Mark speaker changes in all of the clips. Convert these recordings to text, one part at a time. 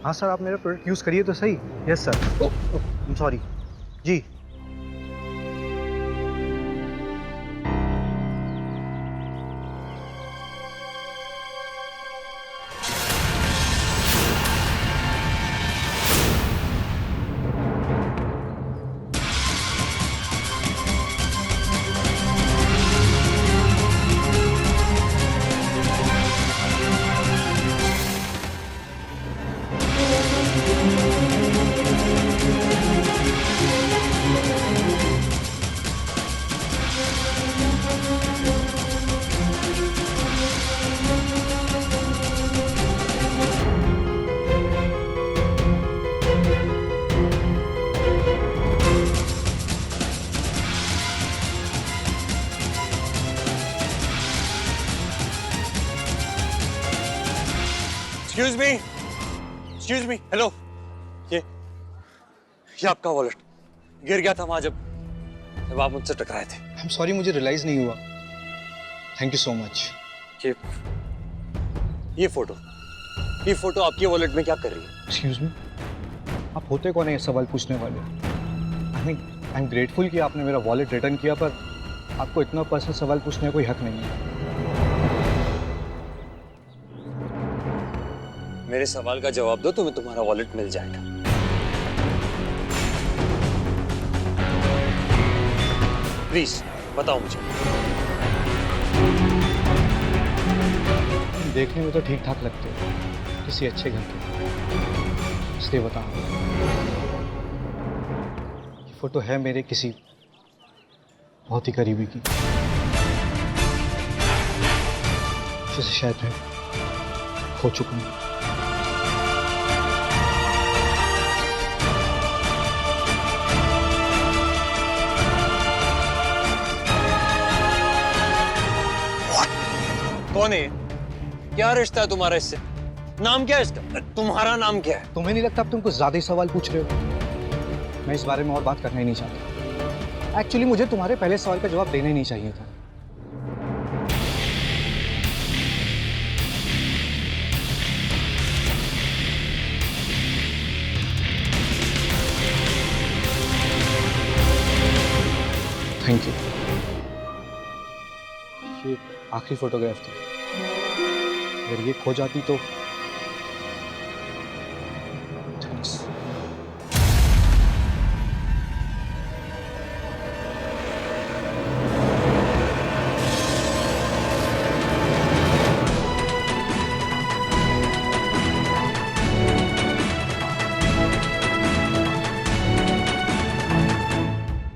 Speaker 1: हाँ सर, आप मेरा प्रोडक्ट यूज़ करिए तो सही। Yes sir. ओह सॉरी जी।
Speaker 2: Excuse me, hello. ये आपका वॉलेट गिर गया था वहां जब आप मुझसे टकराए थे।
Speaker 1: आई एम सॉरी, मुझे रियलाइज नहीं हुआ। Thank you so much.
Speaker 2: ये फोटो आपके वॉलेट में क्या कर रही है?
Speaker 1: एक्सक्यूज मी, आप होते कौन है ये सवाल पूछने वाले? आई एम ग्रेटफुल कि आपने मेरा वॉलेट रिटर्न किया, पर आपको इतना पर्सनल सवाल पूछने का कोई हक नहीं है।
Speaker 2: मेरे सवाल का जवाब दो, तुम्हें तुम्हारा वॉलेट मिल जाएगा। प्लीज बताओ मुझे।
Speaker 1: देखने में तो ठीक ठाक लगते हो, किसी अच्छे घर के, इसलिए बताओ। ये फोटो है मेरे किसी बहुत ही करीबी की, जिसे शायद मैं खो चुका हूँ।
Speaker 2: कौन है? क्या रिश्ता है तुम्हारा इससे? नाम क्या है इसका? तुम्हारा नाम क्या है?
Speaker 1: तुम्हें नहीं लगता अब तुम कुछ ज्यादा ही सवाल पूछ रहे हो? मैं इस बारे में और बात करना ही नहीं चाहता। एक्चुअली मुझे तुम्हारे पहले सवाल का जवाब देना ही नहीं चाहिए था। Thank you. ये आखिरी फोटोग्राफ थी, अगर ये खो जाती तो थैंक्स।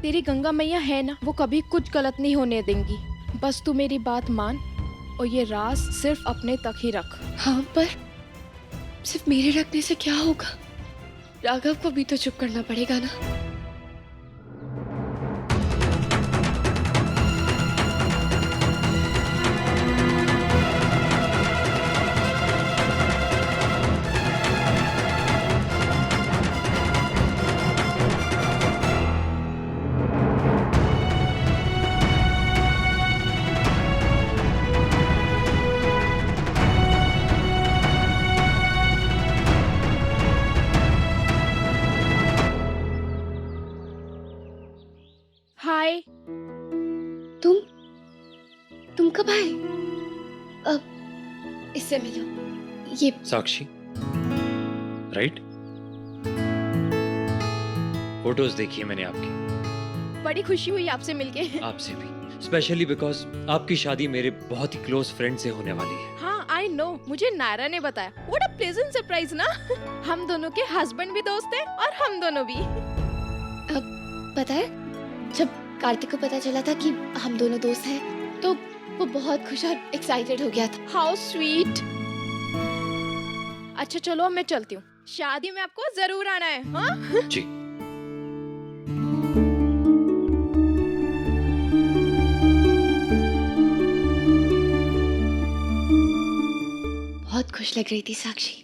Speaker 3: तेरी गंगा मैया है ना, वो कभी कुछ गलत नहीं होने देंगी। बस तू मेरी बात मान और ये राज सिर्फ अपने तक ही रख।
Speaker 4: हाँ, पर सिर्फ मेरे रखने से क्या होगा? राघव को भी तो चुप करना पड़ेगा ना।
Speaker 3: हाय।
Speaker 4: तुम कब आए? अब इससे मिलो। ये
Speaker 5: साक्षी, राइट? फोटोज देखी है मैंने आपकी।
Speaker 3: बड़ी खुशी हुई आपसे मिलके।
Speaker 5: आपसे भी, स्पेशली बिकॉज आपकी शादी मेरे बहुत ही क्लोज फ्रेंड से होने वाली है।
Speaker 3: हाँ आई नो, मुझे नायरा ने बताया। व्हाट अ प्लेजेंट सरप्राइज ना। हम दोनों के हस्बैंड भी दोस्त हैं और हम दोनों भी।
Speaker 4: अब पता है, जब कार्तिक को पता चला था कि हम दोनों दोस्त हैं, तो वो बहुत खुश और एक्साइटेड हो गया था।
Speaker 3: How sweet. अच्छा चलो अब मैं चलती हूँ, शादी में आपको जरूर आना है। हाँ?
Speaker 5: जी।
Speaker 4: बहुत खुश लग रही थी साक्षी।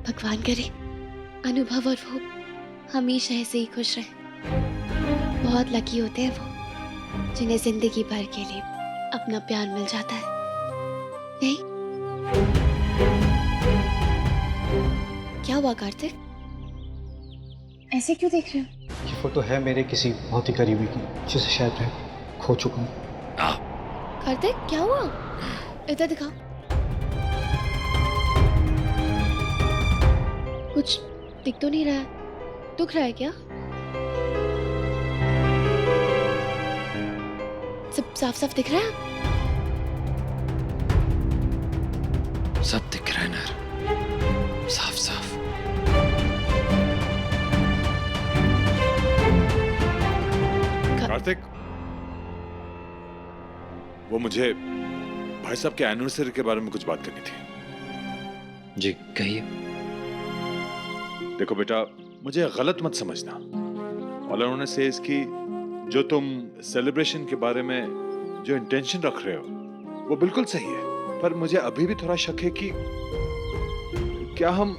Speaker 4: भगवान करे अनुभव और वो हमेशा ऐसे ही खुश रहे। बहुत लकी होते हैं वो, जिन्हें जिंदगी भर के लिए अपना प्यार मिल जाता है, नहीं? हुआ कार्तिक? ऐसे क्यों देख रहे हो?
Speaker 1: ये फोटो है मेरे किसी बहुत ही करीबी की, जिसे शायद मैं खो चुका हूँ।
Speaker 4: कार्तिक क्या हुआ? इधर दिखाओ। कुछ दिख तो नहीं रहा है। दुख रहा है क्या? सब साफ साफ दिख रहा है?
Speaker 5: सब दिख रहा है नर, साफ साफ।
Speaker 6: कार्तिक, वो मुझे भाई साहब के एनिवर्सरी के बारे में कुछ बात करनी थी।
Speaker 5: जी कहिए।
Speaker 6: देखो बेटा, मुझे गलत मत समझना। ऑल आई वांट टू से इज कि जो तुम सेलिब्रेशन के बारे में जो इंटेंशन रख रहे हो वो बिल्कुल सही है, पर मुझे अभी भी थोड़ा शक है कि क्या हम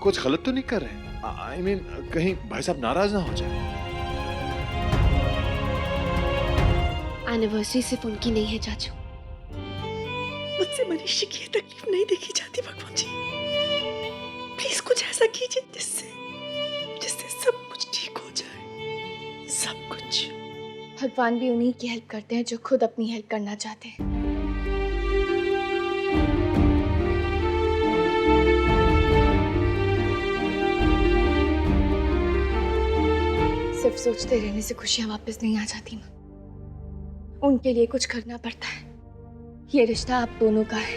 Speaker 6: कुछ गलत तो नहीं कर रहे। आई मीन कहीं भाई साहब नाराज ना हो जाए।
Speaker 4: एनिवर्सरी सिर्फ उनकी नहीं है चाचू।
Speaker 7: मुझसे मनीष की ये तकलीफ नहीं देखी जाती भगवान जी। प्लीज कुछ ऐसा कीजिए जिससे जिससे सब कुछ ठीक हो जाए, सब कुछ।
Speaker 4: भगवान भी उन्हीं की हेल्प करते हैं जो खुद अपनी हेल्प करना चाहते हैं। सिर्फ सोचते रहने से खुशियां वापस नहीं आ जाती माँ। उनके लिए कुछ करना पड़ता है। ये रिश्ता आप दोनों का है।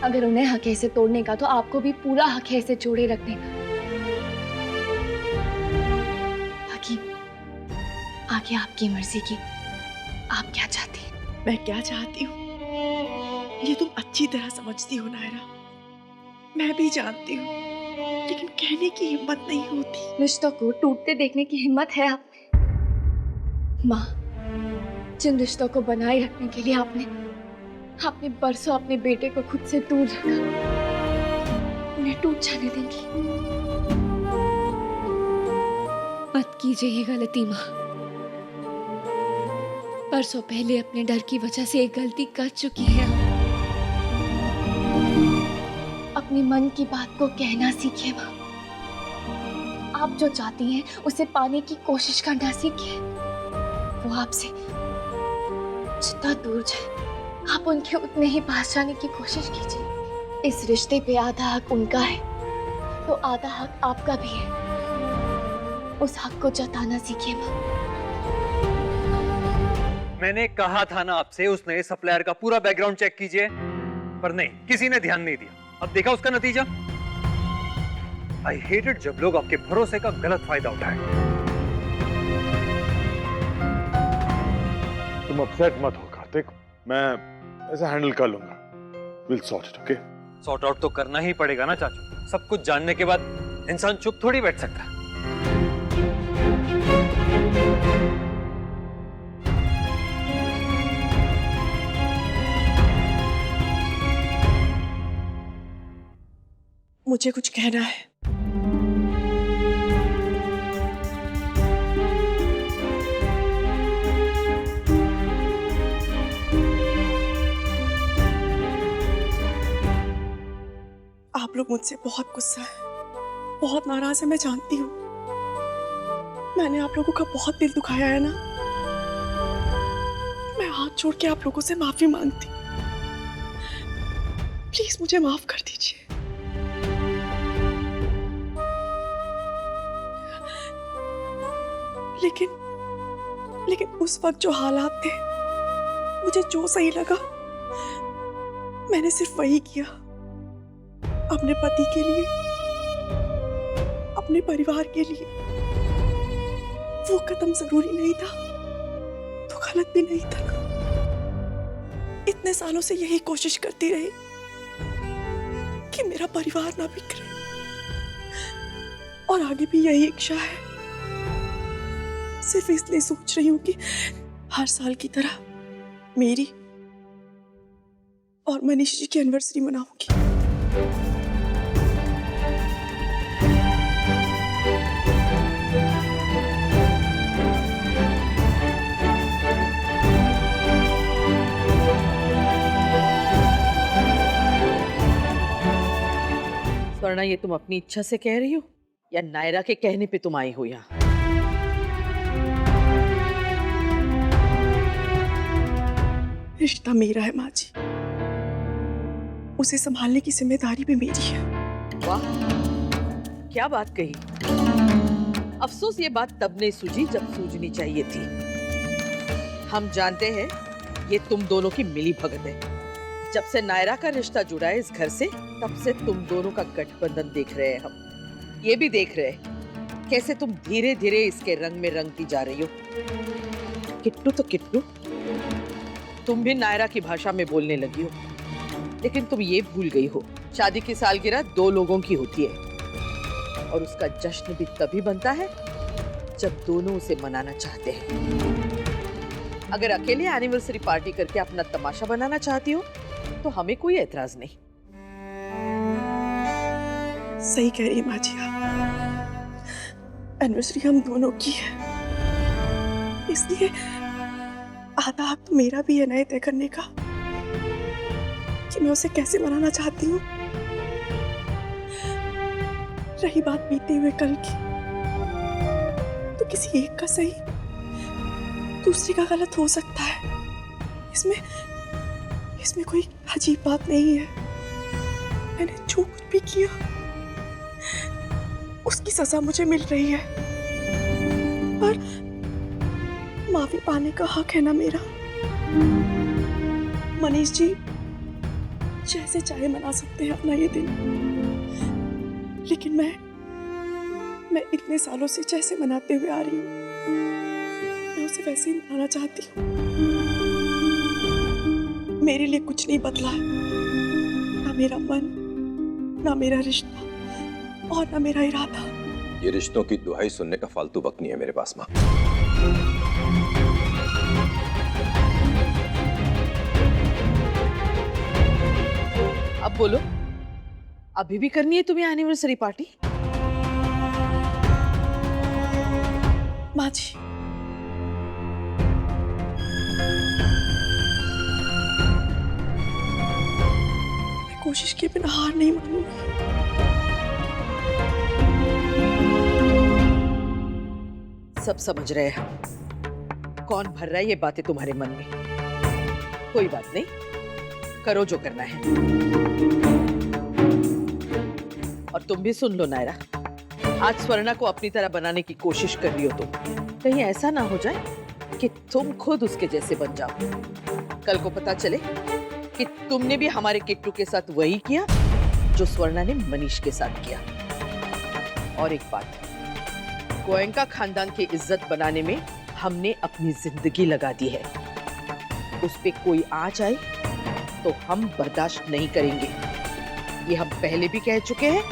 Speaker 4: अगर उन्हें हक है इसे तोड़ने का, तो आपको भी पूरा हक है इसे जोड़े रखने का। बाकी आगे आपकी मर्जी की। आप क्या चाहती हैं?
Speaker 7: मैं क्या चाहती हूँ ये तुम अच्छी तरह समझती हो नायरा। मैं भी जानती हूँ, लेकिन कहने की हिम्मत नहीं होती।
Speaker 4: रिश्तों को टूटते देखने की हिम्मत है आप में। माँ, जिन रिश्तों को बनाए रखने के लिए आपने बरसों अपने बेटे को खुद से दूर रखा, उन्हें टूट जाने देंगी? मत कीजिए ये गलती माँ। बरसों पहले अपने डर की वजह से एक गलती कर चुकी है आप। अपने मन की बात को कहना सीखिए माँ। आप जो चाहती हैं उसे पाने की कोशिश करना सीखिए। वो आपसे जितना दूर जाए, आप उनके उतने ही पास जाने की कोशिश कीजिए। इस रिश्ते पे आधा हक उनका है, तो आधा हक आपका भी है। उस हक को जताना सीखिए माँ।
Speaker 2: मैंने कहा था ना आपसे उस नए सप्लायर का पूरा बैकग्राउंड चेक कीजिए, पर नहीं, किसी ने ध्यान नहीं दिया। अब देखा उसका नतीजा। आई हेट इट जब लोग आपके भरोसे का गलत फायदा उठाएं।
Speaker 6: तुम अपसेट मत हो कार्तिक, मैं ऐसा हैंडल कर लूंगा। Will sort it, okay?
Speaker 2: Sort out तो करना ही पड़ेगा ना चाचू। सब कुछ जानने के बाद इंसान चुप थोड़ी बैठ सकता है।
Speaker 7: मुझे कुछ कहना है। आप लोग मुझसे बहुत गुस्सा है, बहुत नाराज है, मैं जानती हूँ। मैंने आप लोगों का बहुत दिल दुखाया है ना। मैं हाथ जोड़ के आप लोगों से माफी मांगती। प्लीज मुझे माफ कर दीजिए। लेकिन उस वक्त जो हालात थे, मुझे जो सही लगा मैंने सिर्फ वही किया। अपने पति के लिए, अपने परिवार के लिए। वो कदम जरूरी नहीं था तो गलत भी नहीं था ना। इतने सालों से यही कोशिश करती रही कि मेरा परिवार ना बिखरे, और आगे भी यही इच्छा है। सिर्फ इसलिए सोच रही हूँ कि हर साल की तरह मेरी और मनीष जी की एनिवर्सरी मनाऊंगी।
Speaker 8: स्वर्णा, ये तुम अपनी इच्छा से कह रही हो या नायरा के कहने पे तुम आई हो यहाँ?
Speaker 7: रिश्ता मेरा है माँ जी, उसे संभालने की जिम्मेदारी भी मेरी है।
Speaker 8: वाह, क्या बात कही। अफसोस ये बात तब नहीं सूझी जब सूझनी चाहिए थी। हम जानते हैं ये तुम दोनों की मिली भगत है। जब से नायरा का रिश्ता जुड़ा है इस घर से, तब से तुम दोनों का गठबंधन देख रहे हैं हम। ये भी देख रहे हैं कैसे तुम धीरे धीरे इसके रंग में रंगती जा रही हो। किट्टू तो किट्टू, तुम भी नायरा की भाषा में बोलने लगी हो, लेकिन तुम ये भूल गई हो शादी की सालगिरह 2 लोगों की होती है और उसका जश्न भी तभी बनता है जब दोनों उसे मनाना चाहते हैं। अगर अकेले एनिवर्सरी पार्टी करके अपना तमाशा बनाना चाहती हो तो हमें कोई एतराज नहीं।
Speaker 7: सही कह रही माँ जी आप, एनिवर्सरी हम दोनों की है, इसलिए आधा हक तो मेरा भी है नए तय करने का कि मैं उसे कैसे मनाना चाहती हूँ। रही बात बीते हुए कल की, तो किसी एक का सही दूसरे का गलत हो सकता है। इसमें कोई अजीब बात नहीं है। मैंने जो कुछ भी किया उसकी सजा मुझे मिल रही है, पर माफी पाने का हक है ना मेरा। मनीष जी जैसे चाहे मना सकते हैं अपना ये दिन, लेकिन मैं इतने सालों से जैसे मनाते हुए आ रही हूँ, मैं उसे वैसे ही मनाना चाहती हूँ। मेरे लिए कुछ नहीं बदला है, ना मेरा मन, ना मेरा रिश्ता और ना मेरा इरादा।
Speaker 9: ये रिश्तों की दुहाई सुनने का फालतू वक्त नहीं है मेरे पास माँ।
Speaker 8: अब बोलो, अभी भी करनी है तुम्हें एनिवर्सरी पार्टी?
Speaker 7: माँ जी, मैं कोशिश किए बिना हार नहीं मानूंगी।
Speaker 8: सब समझ रहे हैं कौन भर रहा है ये बातें तुम्हारे मन में। कोई बात नहीं, करो जो करना है। और तुम भी सुन लो नायरा, आज स्वर्णा को अपनी तरह बनाने की कोशिश कर रही हो तुम, कहीं ऐसा ना हो जाए कि तुम खुद उसके जैसे बन जाओ। कल को पता चले कि तुमने भी हमारे किट्टू के साथ वही किया जो स्वर्णा ने मनीष के साथ किया। और एक बात, गोयनका खानदान की इज्जत बनाने में हमने अपनी जिंदगी लगा दी है। उस पे कोई आ जाए तो हम बर्दाश्त नहीं करेंगे। ये हम पहले भी कह चुके हैं,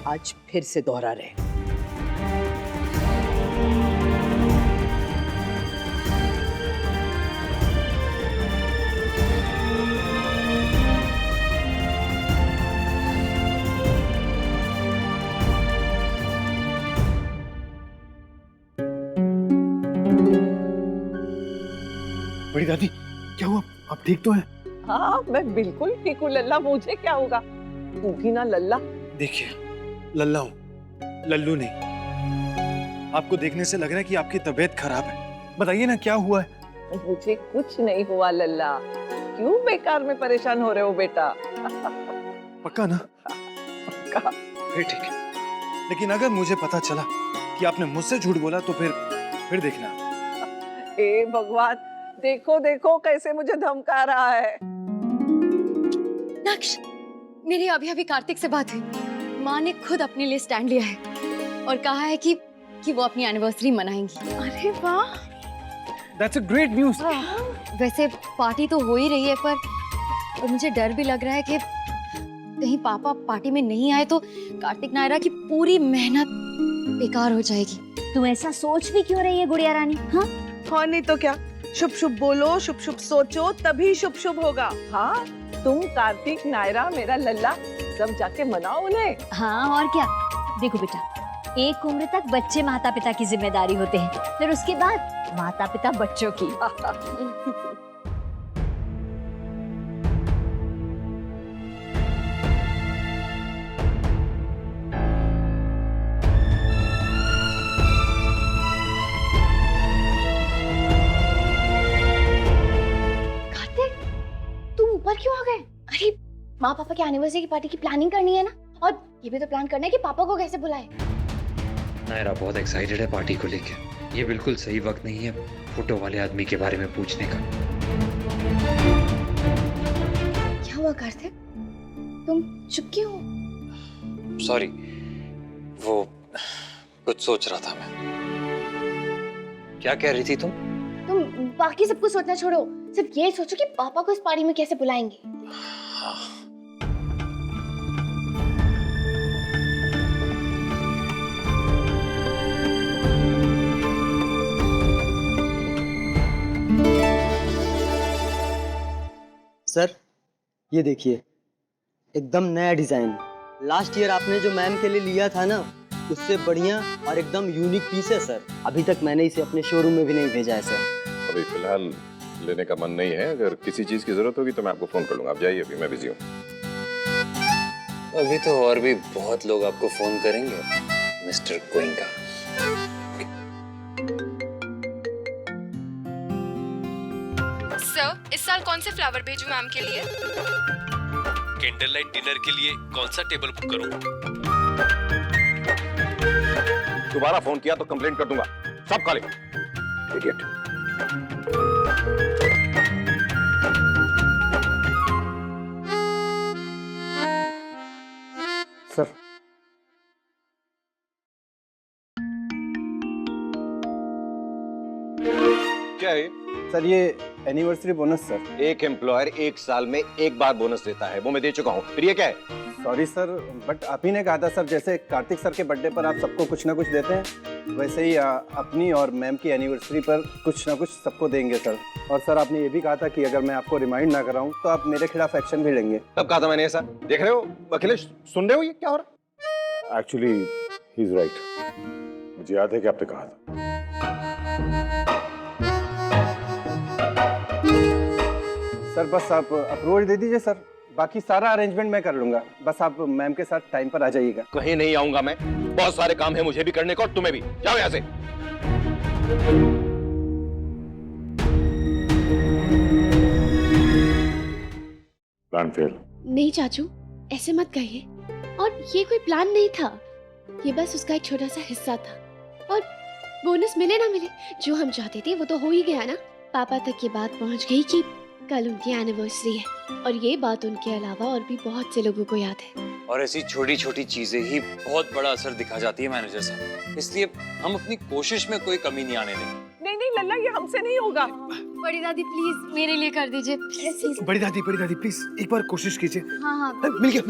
Speaker 8: आज फिर से दोहरा रहे हैं।
Speaker 1: बड़ी दादी, क्या हुआ? आप ठीक तो हैं?
Speaker 8: हाँ, मैं बिल्कुल ठीक हूँ लल्ला। मुझे क्या होगा, तू भी ना लल्ला।
Speaker 10: देखिए, लल्ला हूँ, लल्लू नहीं। आपको देखने से लग रहा है कि आपकी तबीयत खराब है। बताइए ना क्या हुआ है?
Speaker 8: मुझे कुछ नहीं हुआ लल्ला। क्यों बेकार में परेशान हो रहे हो बेटा?
Speaker 10: पक्का ना?
Speaker 8: पक्का।
Speaker 10: फिर ठीक है, लेकिन अगर मुझे पता चला कि आपने मुझसे झूठ बोला तो फिर देखना।
Speaker 8: हे भगवान, देखो देखो कैसे मुझे धमका रहा है।
Speaker 4: नक्श, मेरी अभी कार्तिक से बात हुई। माँ ने खुद अपने लिए स्टैंड लिया है और कहा है कि वो अपनी एनिवर्सरी मनाएंगी।
Speaker 7: अरे वाह,
Speaker 10: That's a great news.
Speaker 4: वैसे पार्टी तो हो ही रही है, पर मुझे डर भी लग रहा है कि कहीं पापा पार्टी में नहीं आए तो कार्तिक नायरा की पूरी मेहनत बेकार हो जाएगी।
Speaker 11: तुम ऐसा सोच भी क्यों रही है गुड़िया रानी? हाँ,
Speaker 8: और नहीं तो क्या, शुभ शुभ बोलो, शुभ शुभ सोचो, तभी शुभ शुभ होगा। हाँ, तुम कार्तिक नायरा मेरा लल्ला सब जाके मनाओ उन्हें।
Speaker 11: हाँ और क्या। देखो बेटा, एक उम्र तक बच्चे माता पिता की जिम्मेदारी होते हैं, फिर उसके बाद माता पिता बच्चों की।
Speaker 4: माँ पापा की एनिवर्सरी की पार्टी की प्लानिंग करनी है ना, और ये भी तो प्लान करना है कि पापा को कैसे बुलाए।
Speaker 5: नायरा बहुत एक्साइटेड है पार्टी को लेके। ये बिल्कुल सही वक्त नहीं है फोटो वाले आदमी के बारे में पूछने का।
Speaker 4: क्या हुआ कार्तिक, तुम चुप क्यों हो?
Speaker 5: सॉरी, वो कुछ सोच रहा था मैं। क्या कह रही थी तुम?
Speaker 4: तुम बाकी सब कुछ सोचना छोड़ो, सिर्फ ये सोचो कि पापा को इस पार्टी में कैसे बुलाएंगे।
Speaker 5: हाँ।
Speaker 12: सर ये देखिए, एकदम नया डिजाइन। लास्ट ईयर आपने जो मैम के लिए लिया था ना, उससे बढ़िया और एकदम यूनिक पीस है सर। अभी तक मैंने इसे अपने शोरूम में भी नहीं भेजा है सर।
Speaker 9: अभी फिलहाल लेने का मन नहीं है, अगर किसी चीज की जरूरत होगी तो मैं आपको फोन कर लूंगा। आप जाइए, अभी मैं बिजी हूँ।
Speaker 5: अभी तो और भी बहुत लोग आपको फोन करेंगे मिस्टर गोइंका।
Speaker 3: सर, इस साल कौन से फ्लावर भेजूं मैम के लिए?
Speaker 13: कैंडल लाइट डिनर के लिए कौन सा टेबल बुक करूं?
Speaker 9: दोबारा फोन किया तो कंप्लेंट कर दूंगा, सब खाली। इडियट।
Speaker 12: सर
Speaker 9: क्या है?
Speaker 12: सर ये एनिवर्सरी बोनस सर।
Speaker 9: एक एम्प्लॉयर एक साल में एक बार बोनस देता है, वो मैं दे चुका हूँ। फिर ये क्या है?
Speaker 12: सॉरी सर, बट आप ही ने कहा था सर, जैसे कार्तिक सर के बर्थडे पर आप सबको कुछ ना कुछ देते हैं, वैसे ही अपनी और मैम की एनिवर्सरी पर कुछ ना कुछ सबको देंगे सर। और सर आपने ये भी कहा था कि अगर मैं आपको रिमाइंड ना कराऊं तो आप मेरे खिलाफ एक्शन भी लेंगे।
Speaker 9: तब कहा था मैंने ऐसा। देख रहे हो अखिलेश, सुन रहे हो ये क्या हो रहा है?
Speaker 6: Actually he is right. मुझे याद है कि आपने कहा था।
Speaker 12: सर बस आप अप्रूवल दे दीजिए सर, बाकी सारा अरेंजमेंट मैं कर लूंगा। बस आप मैम के साथ टाइम पर आ जाइएगा।
Speaker 9: कहीं नहीं आऊंगा मैं, बहुत सारे काम है मुझे भी करने को और तुम्हें भी। जाओ यहाँ से।
Speaker 6: Plan fail.
Speaker 4: नहीं चाचू, ऐसे मत कहिए। और ये कोई प्लान नहीं था, ये बस उसका एक छोटा सा हिस्सा था। और बोनस मिले ना मिले, जो हम चाहते थे वो तो हो ही गया ना। पापा तक ये बात पहुंच गई कि कल उनकी एनिवर्सरी है, और ये बात उनके अलावा और भी बहुत से लोगों को याद है।
Speaker 5: और ऐसी छोटी छोटी चीजें ही बहुत बड़ा असर दिखा जाती है मैनेजर साहब, इसलिए हम अपनी कोशिश में कोई कमी नहीं आने देंगे।
Speaker 8: नहीं नहीं लल्ला, ये हमसे नहीं होगा।
Speaker 11: बड़ी दादी प्लीज मेरे लिए कर दीजिए, प्लीज।
Speaker 10: बड़ी दादी प्लीज एक बार कोशिश कीजिए।
Speaker 11: हाँ हाँ
Speaker 10: मिल गया।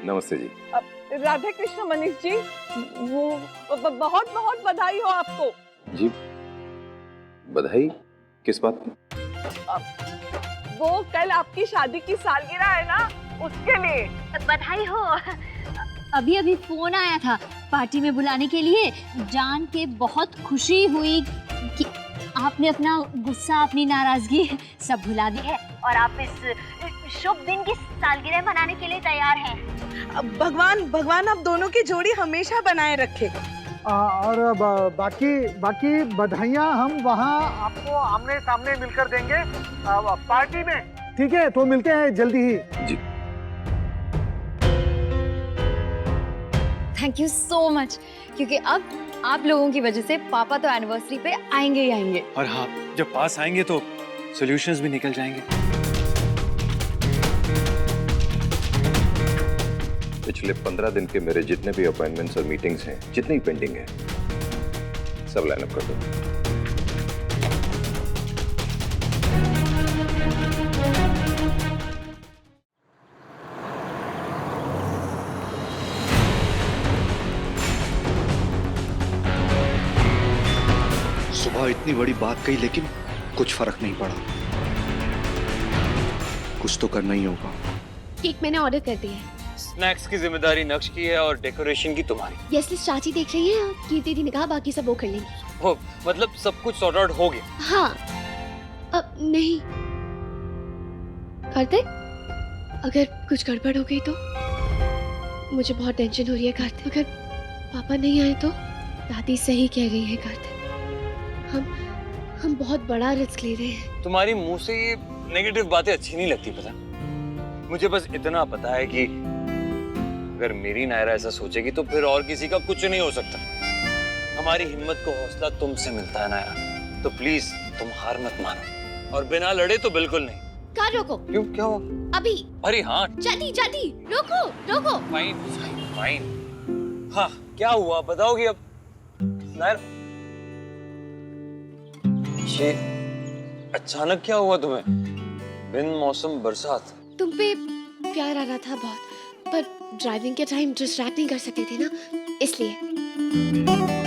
Speaker 9: नमस्ते जी।
Speaker 8: राधे कृष्ण मनीष जी, वो बहुत बहुत बधाई हो आपको।
Speaker 9: जी बधाई? किस बात की?
Speaker 8: वो कल आपकी शादी की सालगिरह है ना, उसके लिए
Speaker 11: बधाई हो। अभी अभी फोन आया था पार्टी में बुलाने के लिए, जान के बहुत खुशी हुई कि आपने अपना गुस्सा, अपनी नाराजगी सब भुला दी है और आप इस शुभ दिन की सालगिरह मनाने के लिए तैयार हैं।
Speaker 8: भगवान आप दोनों की जोड़ी हमेशा बनाए रखे।
Speaker 14: और बाकी बधाइयाँ हम वहाँ आपको आमने सामने मिलकर देंगे पार्टी में। ठीक है, तो मिलते हैं जल्दी ही।
Speaker 9: जी।
Speaker 11: थैंक यू सो मच, क्योंकि अब आप लोगों की वजह से पापा तो एनिवर्सरी पे आएंगे ही आएंगे।
Speaker 10: और हाँ, जब पास आएंगे तो सॉल्यूशंस भी निकल जाएंगे।
Speaker 9: पिछले 15 दिन के मेरे जितने भी अपॉइंटमेंट्स और मीटिंग्स हैं, जितनी पेंडिंग है, सब लाइन अप कर दो।
Speaker 1: सुबह इतनी बड़ी बात कही लेकिन कुछ फर्क नहीं पड़ा। कुछ तो करना ही होगा।
Speaker 4: केक मैंने ऑर्डर कर दिया है।
Speaker 5: स्नैक्स की जिम्मेदारी नक्श की है और डेकोरेशन की तुम्हारी।
Speaker 4: यस लिस्ट चाची देख रही है, कीर्ति दी ने कहा बाकी सब वो कर लेंगी।
Speaker 5: हो, मतलब सब कुछ सॉर्ट आउट हो गया?
Speaker 4: हाँ। अब नहीं कार्तिक, अगर कुछ गड़बड़ हो गई तो मुझे बहुत टेंशन हो रही है कार्तिक। अगर पापा नहीं आए तो दादी सही कह रही है कार्तिक। हम बहुत बड़ा रिस्क ले रहे हैं।
Speaker 5: तुम्हारी मुंह से ये नेगेटिव बातें अच्छी नहीं लगती, पता? मुझे बस इतना पता है कि अगर मेरी नायरा ऐसा सोचेगी तो फिर और किसी का कुछ नहीं हो सकता। हमारी हिम्मत को हौसला तुमसे मिलता है नायरा, तो प्लीज तुम हार मत मानो, और बिना लड़े तो बिल्कुल नहीं।
Speaker 4: कार रोको।
Speaker 5: क्यों, क्या हुआ?
Speaker 4: अभी।
Speaker 5: अरे हाँ,
Speaker 4: जल्दी जल्दी रोको रोको।
Speaker 5: Fine fine fine. हाँ, क्या हुआ बताओगी अब? नायरा, ये अचानक क्या हुआ तुम्हें? बिन मौसम बरसात।
Speaker 4: तुम पे प्यार आ रहा था बहुत, पर ड्राइविंग के टाइम डिस्ट्रैक्ट नहीं कर सकते थे ना, इसलिए।